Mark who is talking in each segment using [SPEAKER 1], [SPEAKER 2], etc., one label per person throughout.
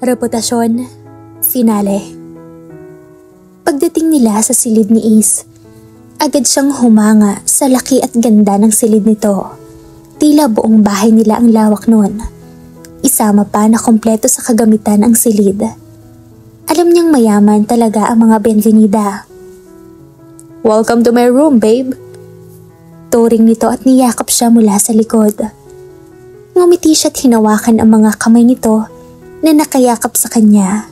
[SPEAKER 1] Reputasyon, finale. Pagdating nila sa silid ni Ace, agad siyang humanga sa laki at ganda ng silid nito. Tila buong bahay nila ang lawak noon. Isama pa na kompleto sa kagamitan ang silid. Alam niyang mayaman talaga ang mga Bienvenida. "Welcome to my room, babe." Turing nito at niyakap siya mula sa likod. Ngumiti siya at hinawakan ang mga kamay nito na nakayakap sa kanya.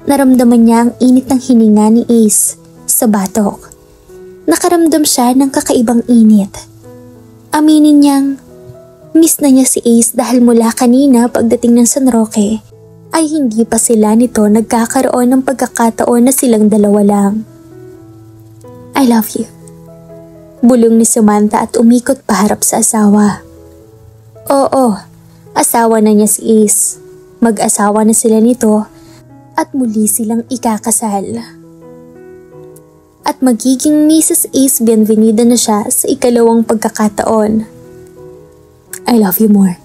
[SPEAKER 1] Naramdaman niya ang init ng hininga ni Ace sa batok. Nakaramdam siya ng kakaibang init. Aminin niyang miss na niya si Ace dahil mula kanina pagdating ng San Roque ay hindi pa sila nito nagkakaroon ng pagkakataon na silang dalawa lang. "I love you." Bulong ni Samantha at umikot paharap sa asawa. Oo, asawa na niya si Ace. Mag-asawa na sila nito at muli silang ikakasal. At magiging Mrs. Ace Bienvenida na siya sa ikalawang pagkakataon. "I love you more."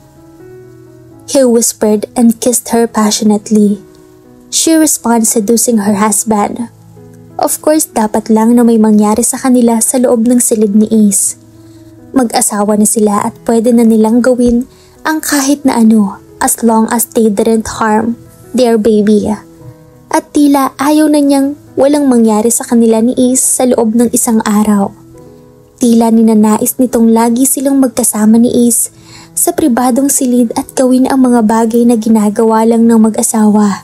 [SPEAKER 1] He whispered and kissed her passionately. She responded seducing her husband. Of course, dapat lang na may mangyari sa kanila sa loob ng silid ni Ace. Mag-asawa na sila at pwede na nilang gawin ang kahit na ano as long as they didn't harm their baby. At tila ayaw na niyang walang mangyari sa kanila ni Ace sa loob ng isang araw. Tila ninanais nitong lagi silang magkasama ni Ace sa pribadong silid at gawin ang mga bagay na ginagawa lang ng mag-asawa.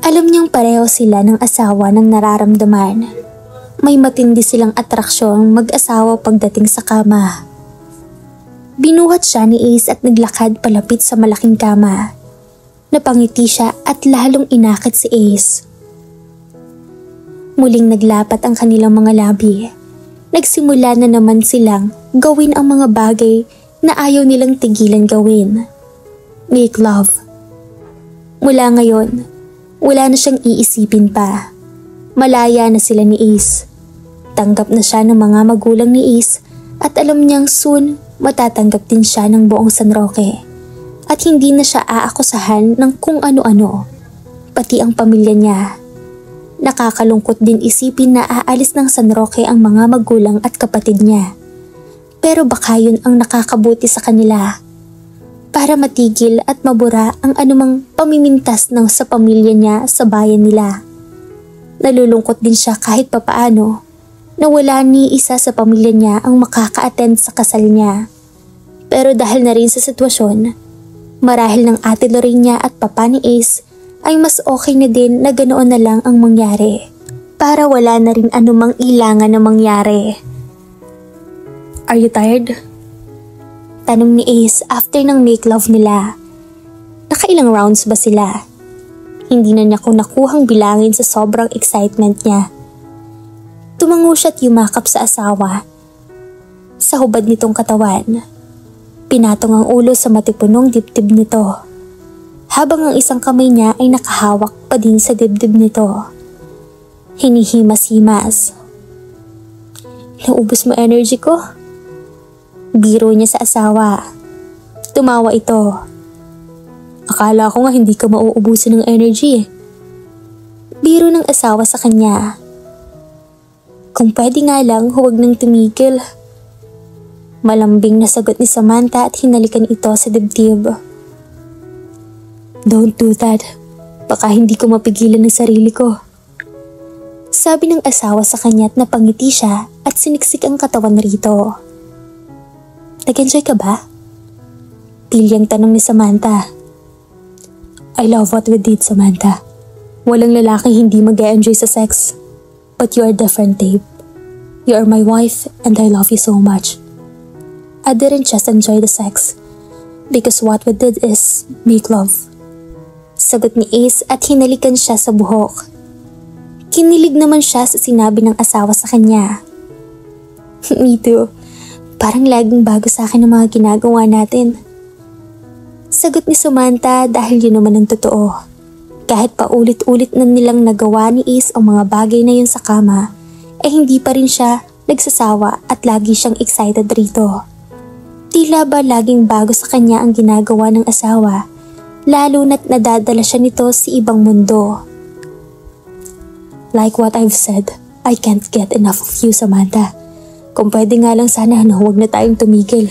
[SPEAKER 1] Alam niyang pareho sila ng asawa ng nararamdaman. May matindi silang atraksyong mag-asawa pagdating sa kama. Binuhat siya ni Ace at naglakad palapit sa malaking kama. Napangiti siya at lalong inakit si Ace. Muling naglapat ang kanilang mga labi. Nagsimula na naman silang gawin ang mga bagay na ayaw nilang tigilan gawin. Make love. Mula ngayon, wala na siyang iisipin pa. Malaya na sila ni Ace. Tanggap na siya ng mga magulang ni Ace at alam niyang soon matatanggap din siya ng buong San Roque. At hindi na siya aakusahan ng kung ano-ano, pati ang pamilya niya. Nakakalungkot din isipin na aalis ng San Roque ang mga magulang at kapatid niya. Pero baka yun ang nakakabuti sa kanila. Para matigil at mabura ang anumang pamimintas ng sa pamilya niya sa bayan nila. Nalulungkot din siya kahit papaano na wala ni isa sa pamilya niya ang makaka-attend sa kasal niya. Pero dahil na rin sa sitwasyon, marahil ng ate Lorraine niya at papa ni Ace ay mas okay na din na ganoon na lang ang mangyari para wala na rin anumang ilangan na mangyari. "Are you tired?" Tanong ni Ace after ng make love nila. Nakailang rounds ba sila? Hindi na niya kung nakuhang bilangin sa sobrang excitement niya. Tumango siya at yumakap sa asawa. Sa hubad nitong katawan, pinatong ang ulo sa matipunong dibdib nito, habang ang isang kamay niya ay nakahawak pa din sa dibdib nito. Hinihimas-himas. "Naubos mo energy ko?" Biro niya sa asawa. Tumawa ito. "Akala ko nga hindi ka mauubusan ng energy." Biro ng asawa sa kanya. "Kung pwede nga lang, huwag nang tumigil." Malambing na sagot ni Samantha at hinalikan ito sa dibdib. "Don't do that. Baka hindi ko mapigilan ng sarili ko." Sabi ng asawa sa kanya at napangiti siya at siniksik ang katawan rito. "Nag-enjoy ka ba?" Tilyang tanong ni Samantha. "I love what we did, Samantha. Walang lalaking hindi mag-enjoy sa sex. But you are different, Dave. You are my wife and I love you so much. I didn't just enjoy the sex because what we did is make love." Sagot ni Ace at hinalikan siya sa buhok. Kinilig naman siya sa sinabi ng asawa sa kanya. "Me too. Parang laging bago sa akin ang mga ginagawa natin." Sagot ni Samantha dahil yun naman ang totoo. Kahit paulit-ulit na nilang nagawa ni Ace ang mga bagay na yun sa kama, hindi pa rin siya nagsasawa at lagi siyang excited rito. Tila ba laging bago sa kanya ang ginagawa ng asawa, lalo na't nadadala siya nito sa ibang mundo. Like what I've said, I can't get enough of you, Samantha. Kung pwede nga lang sana na huwag na tayong tumigil.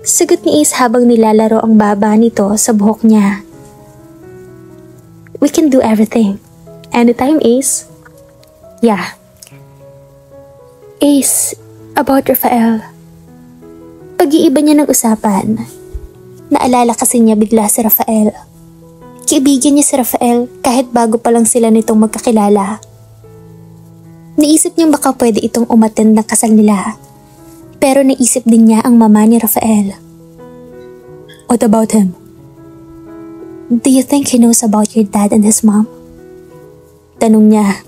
[SPEAKER 1] Sagot ni Ace habang nilalaro ang baba nito sa buhok niya. We can do everything. Anytime, Ace. Yeah. Ace, about Rafael. Pag-iiba niya ng usapan. Naalala kasi niya bigla si Rafael. Kaibigan niya si Rafael kahit bago pa lang sila nitong magkakilala. Naisip niya baka pwede itong umattend ng kasal nila. Pero naisip din niya ang mama ni Rafael. What about him? Do you think he knows about your dad and his mom? Tanong niya.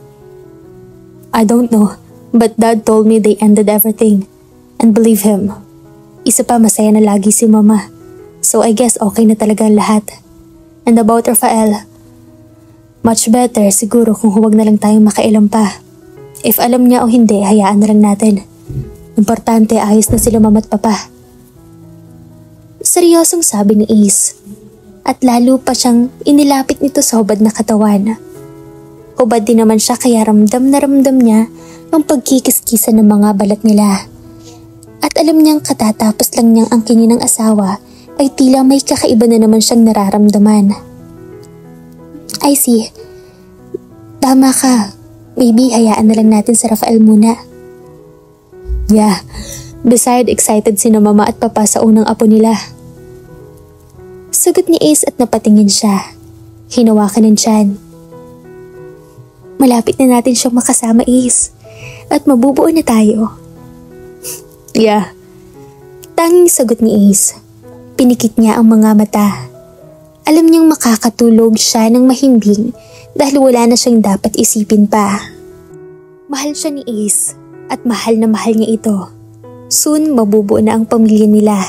[SPEAKER 1] I don't know, but dad told me they ended everything. And believe him. Isa pa masaya na lagi si mama. So I guess okay na talaga ang lahat. And about Rafael, much better siguro kung huwag na lang tayong makailam pa. If alam niya o hindi, hayaan na lang natin. Importante ayos na sila mama at papa. Seryosong sabi ni Ace. At lalo pa siyang inilapit nito sa hubad na katawan. Hubad din naman siya kaya ramdam na ramdam niya ang pagkikiskisan ng mga balat nila. At alam niyang katatapos lang niyang angkinin ng asawa ay tila may kakaiba na naman siyang nararamdaman. I see. Tama ka. Maybe hayaan na lang natin si Rafael muna. Yeah. Beside, excited sina mama at papa sa unang apo nila. Sagot ni Ace at napatingin siya. Hinawakan ng tiyan. Malapit na natin siyang makasama, Ace. At mabubuo na tayo. Yeah. Tanging sagot ni Ace. Pinikit niya ang mga mata. Alam niyang makakatulog siya ng mahimbing dahil wala na siyang dapat isipin pa. Mahal siya ni Ace at mahal na mahal niya ito. Soon mabubuo na ang pamilya nila.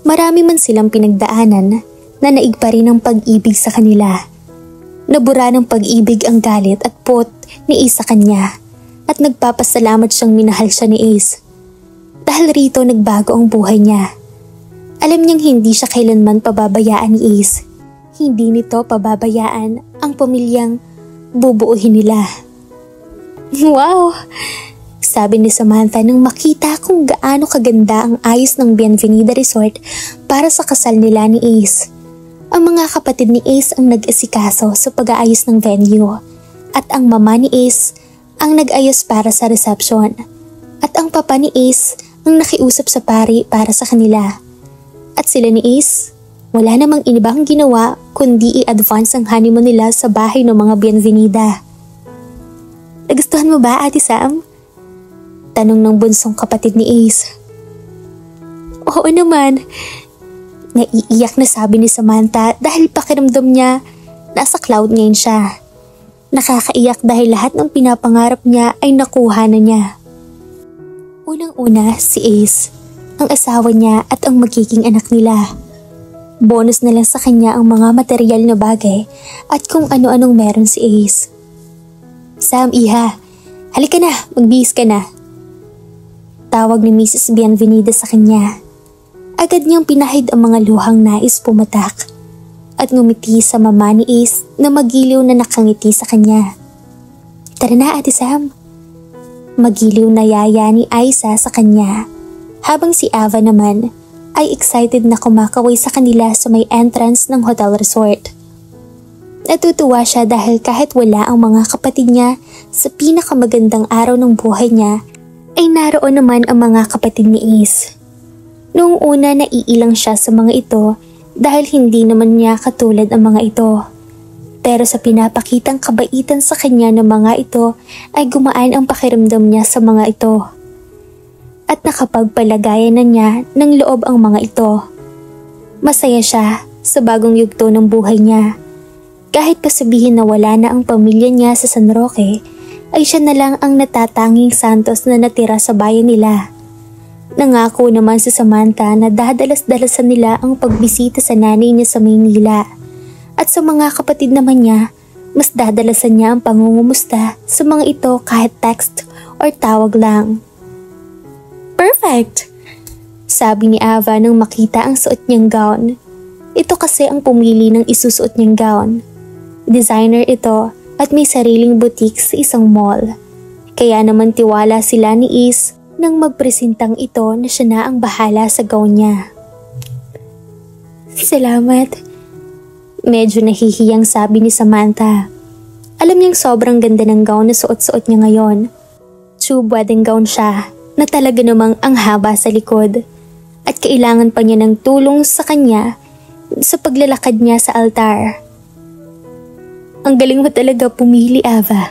[SPEAKER 1] Marami man silang pinagdaanan na naig pa rin ang pag-ibig sa kanila. Nabura ng pag-ibig ang galit at pot ni Ace sa kanya at nagpapasalamat siyang minahal siya ni Ace. Dahil rito nagbago ang buhay niya. Alam niyang hindi siya kailanman pababayaan ni Ace. Hindi nito pababayaan ang pamilyang bubuuhin nila. Wow! Sabi ni Samantha nang makita kung gaano kaganda ang ayos ng Bienvenida Resort para sa kasal nila ni Ace. Ang mga kapatid ni Ace ang nag-asikaso sa pag-aayos ng venue at ang mama ni Ace ang nag-ayos para sa reception at ang papa ni Ace ang nakiusap sa pari para sa kanila. At sila ni Ace, wala namang inibang ginawa kundi i-advance ang honeymoon nila sa bahay ng mga Bienvenida. Nagustuhan mo ba, Ate Sam? Tanong ng bunsong kapatid ni Ace. Oo naman. Naiiyak na sabi ni Samantha dahil pakiramdam niya nasa cloud ngayon siya. Nakakaiyak dahil lahat ng pinapangarap niya ay nakuha na niya. Unang-una si Ace, ang asawa niya at ang magiging anak nila. Bonus na lang sa kanya ang mga material na bagay at kung ano-anong meron si Ace. Sam, iha, halika na, magbihis ka na. Tawag ni Mrs. Bienvenida sa kanya. Agad niyang pinahid ang mga luhang nais pumatak at ngumiti sa mama ni Ace na magiliw na nakangiti sa kanya. Tara na, Ate Sam. Magiliw na yaya ni Aiza sa kanya habang si Ava naman ay excited na kumakaway sa kanila sa may entrance ng hotel resort. Natutuwa siya dahil kahit wala ang mga kapatid niya sa pinakamagandang araw ng buhay niya ay naroon naman ang mga kapatid ni Ace. Noong una naiilang siya sa mga ito dahil hindi naman niya katulad ang mga ito. Pero sa pinapakitang kabaitan sa kanya ng mga ito ay gumaan ang pakiramdam niya sa mga ito. At nakapagpalagayan na niya ng loob ang mga ito. Masaya siya sa bagong yugto ng buhay niya. Kahit pa sabihin na wala na ang pamilya niya sa San Roque, ay siya na lang ang natatanging santos na natira sa bayan nila. Nangako naman si Samantha na dadalas-dalasan nila ang pagbisita sa nanay niya sa Maynila. At sa mga kapatid naman niya, mas dadalasan niya ang pangungumusta sa mga ito kahit text or tawag lang. Perfect! Sabi ni Ava nang makita ang suot niyang gown. Ito kasi ang pumili ng isusuot niyang gown. Designer ito at may sariling boutique sa isang mall. Kaya naman tiwala sila ni Is nang magpresentang ito na siya na ang bahala sa gown niya. Salamat. Medyo nahihiyang sabi ni Samantha. Alam niyang sobrang ganda ng gown na suot-suot niya ngayon. Tube wedding gown siya na talaga namang ang haba sa likod. At kailangan pa niya ng tulong sa kanya sa paglalakad niya sa altar. Ang galing mo talaga pumili, Ava.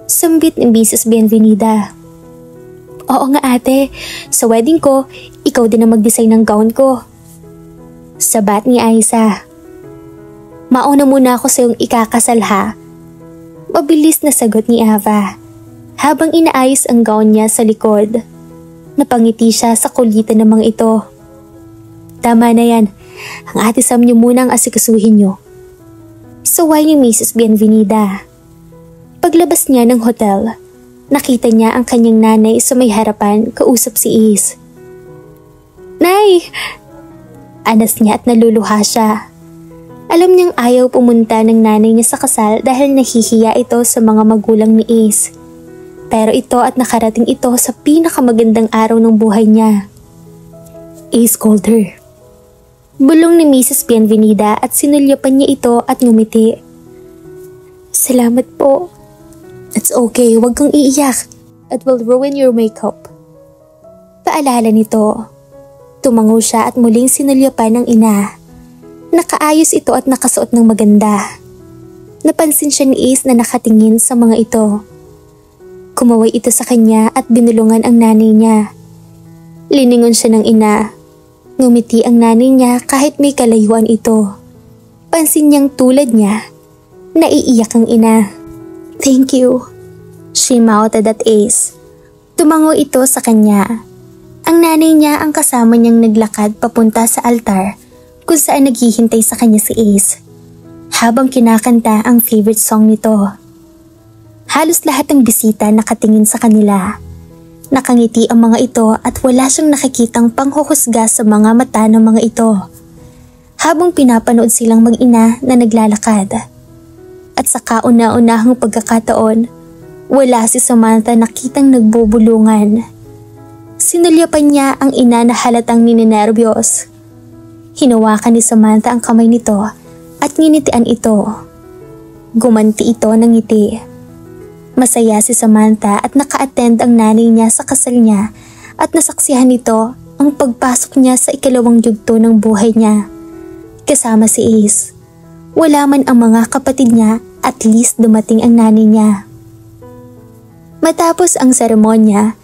[SPEAKER 1] Sambit ni Mrs. Bienvenida. Oo nga ate, sa wedding ko, ikaw din ang mag-design ng gown ko. Sabat ni Aiza. Mauna muna ako sa iyong ikakasal ha. Mabilis na sagot ni Ava. Habang inaayos ang gown niya sa likod, napangiti siya sa kulitan ng mga ito. Tama na yan, ang ate Sam niyo muna ang asikasuhin niyo. Saway ni Mrs. Bienvenida. Paglabas niya ng hotel, nakita niya ang kanyang nanay sa may harapan kausap si Is. Nay! Anas niya at naluluha siya. Alam niyang ayaw pumunta ng nanay niya sa kasal dahil nahihiya ito sa mga magulang ni Is. Pero ito at nakarating ito sa pinakamagandang araw ng buhay niya. Is called her. Bulong ni Mrs. Bienvenida at sinulyapan niya ito at ngumiti. Salamat po. It's okay, huwag kang iiyak. It will ruin your makeup. Paalala nito. Tumango siya at muling sinulyapan ng ina. Nakaayos ito at nakasuot ng maganda. Napansin siya ni Ace na nakatingin sa mga ito. Kumaway ito sa kanya at binulungan ang nanay niya. Liningon siya ng ina. Ngumiti ang nanay niya kahit may kalayuan ito. Pansin niyang tulad niya, naiiyak ang ina. Thank you, she mouthed at Ace. Tumango ito sa kanya. Ang nanay niya ang kasama niyang naglakad papunta sa altar kung saan naghihintay sa kanya si Ace. Habang kinakanta ang favorite song nito. Halos lahat ng bisita nakatingin sa kanila. Nakangiti ang mga ito at wala siyang nakikitang panghuhusga sa mga mata ng mga ito. Habang pinapanood silang mag-ina na naglalakad. At sa kauna-unahang pagkakataon, wala si Samantha nakitang nagbubulungan. Sinulyapan niya ang ina na halatang ninenerbiyos. Hinawakan ni Samantha ang kamay nito at nginitian ito. Gumanti ito ng ngiti. Masaya si Samantha at naka-attend ang nanay niya sa kasal niya at nasaksihan nito ang pagpasok niya sa ikalawang yugto ng buhay niya. Kasama si Ace. Wala man ang mga kapatid niya, at least dumating ang nanay niya. Matapos ang seremonya,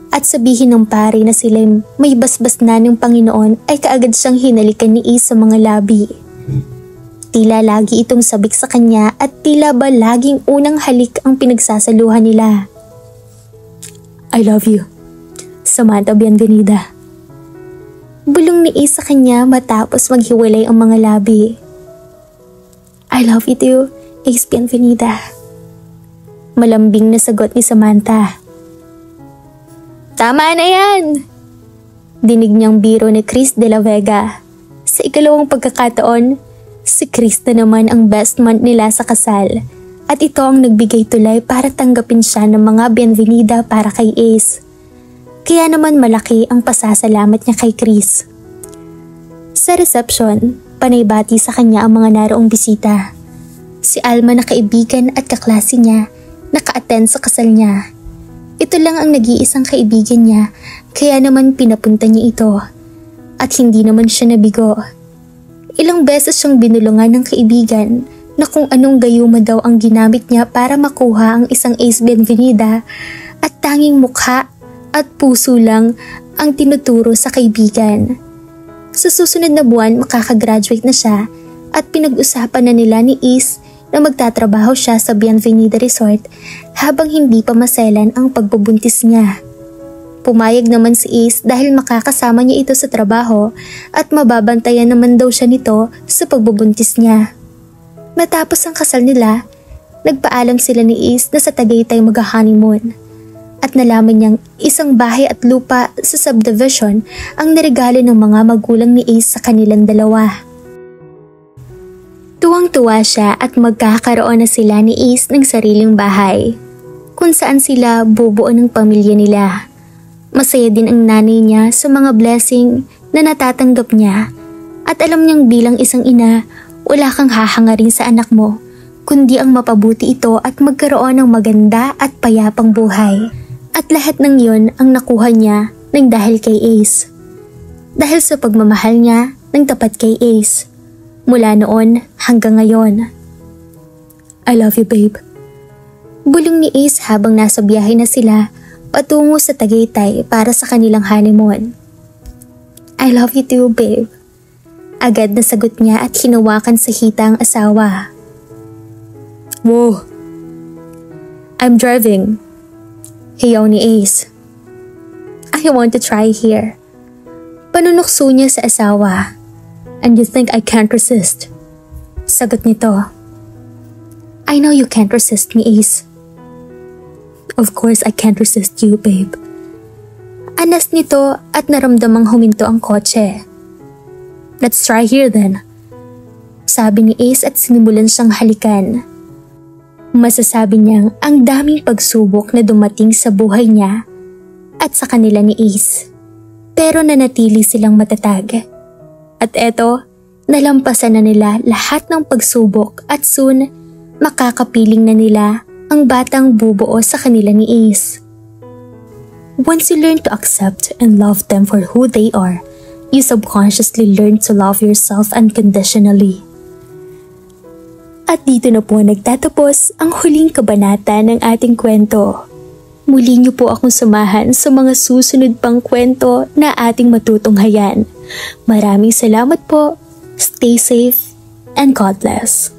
[SPEAKER 1] at sabihin ng pari na sila may basbas na ng Panginoon ay kaagad siyang hinalikan ni Ace sa mga labi. Tila lagi itong sabik sa kanya at tila ba laging unang halik ang pinagsasaluhan nila. I love you, Samantha Bienvenida. Bulong ni Ace sa kanya matapos maghiwalay ang mga labi. I love you too, Ace Bienvenida. Malambing na sagot ni Samantha. Tama na yan! Dinig niyang biro ni Chris de la Vega. Sa ikalawang pagkakataon, si Chris na naman ang best man nila sa kasal at ito ang nagbigay tulay para tanggapin siya ng mga Bienvenida para kay Ace. Kaya naman malaki ang pasasalamat niya kay Chris. Sa reception, panaybati sa kanya ang mga naroong bisita. Si Alma na kaibigan at kaklase niya, naka-attend sa kasal niya. Ito lang ang nag-iisang kaibigan niya, kaya naman pinapunta niya ito. At hindi naman siya nabigo. Ilang beses siyang binulungan ng kaibigan na kung anong gayuma daw ang ginamit niya para makuha ang isang Ace Bienvenida at tanging mukha at puso lang ang tinuturo sa kaibigan. Sa susunod na buwan makakagraduate na siya at pinag-usapan na nila ni Ace na magtatrabaho siya sa Bienvenida Resort habang hindi pa maselan ang pagbubuntis niya. Pumayag naman si Ace dahil makakasama niya ito sa trabaho at mababantayan naman daw siya nito sa pagbubuntis niya. Matapos ang kasal nila, nagpaalam sila ni Ace na sa Tagaytay mag-honeymoon. At nalaman niyang isang bahay at lupa sa subdivision ang niregalo ng mga magulang ni Ace sa kanilang dalawa. Tuwang-tuwa siya at magkakaroon na sila ni Ace ng sariling bahay, kung saan sila bubuo ng pamilya nila. Masaya din ang nanay niya sa mga blessing na natatanggap niya at alam niyang bilang isang ina, wala kang hahangarin sa anak mo, kundi ang mapabuti ito at magkaroon ng maganda at payapang buhay. At lahat ng yun ang nakuha niya ng dahil kay Ace. Dahil sa pagmamahal niya ng tapat kay Ace, mula noon hanggang ngayon. I love you, babe. Bulong ni Ace habang nasa biyahe na sila patungo sa Tagaytay para sa kanilang honeymoon. I love you too, babe. Agad na sagot niya at hinawakan sa hita ang asawa. Whoa. I'm driving. Hiyaw ni Ace. I want to try here. Panunukso niya sa asawa. And you think I can't resist? Sagot nito. I know you can't resist me, Ace. Of course I can't resist you, babe. Anas nito at naramdamang huminto ang kotse. Let's try here then. Sabi ni Ace at sinimulan siyang halikan. Masasabi niyang ang daming pagsubok na dumating sa buhay niya at sa kanila ni Ace. Pero nanatili silang matatag. At eto, nalampasan na nila lahat ng pagsubok at soon, makakapiling na nila ang batang bubuo sa kanila ni Ace. Once you learn to accept and love them for who they are, you subconsciously learn to love yourself unconditionally. At dito na po nagtatapos ang huling kabanata ng ating kwento. Muli niyo po akong samahan sa mga susunod pang kwento na ating matutunghayan. Maraming salamat po. Stay safe and God bless.